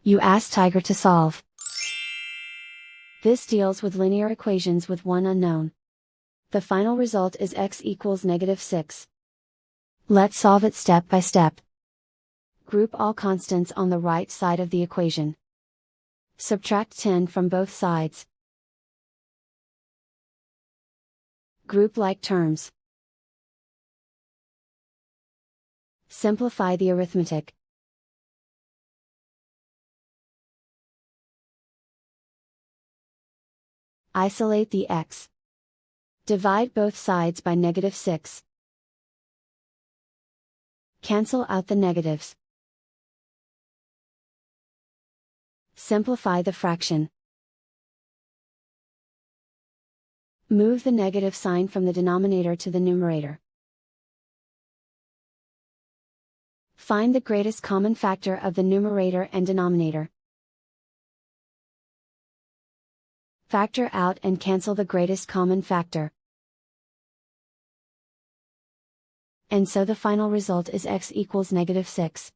You ask Tiger to solve. This deals with linear equations with one unknown. The final result is x equals -6. Let's solve it step by step. Group all constants on the right side of the equation. Subtract 10 from both sides. Group like terms. Simplify the arithmetic. Isolate the x. Divide both sides by -6. Cancel out the negatives. Simplify the fraction. Move the negative sign from the denominator to the numerator. Find the greatest common factor of the numerator and denominator. Factor out and cancel the greatest common factor. And so the final result is x equals -6.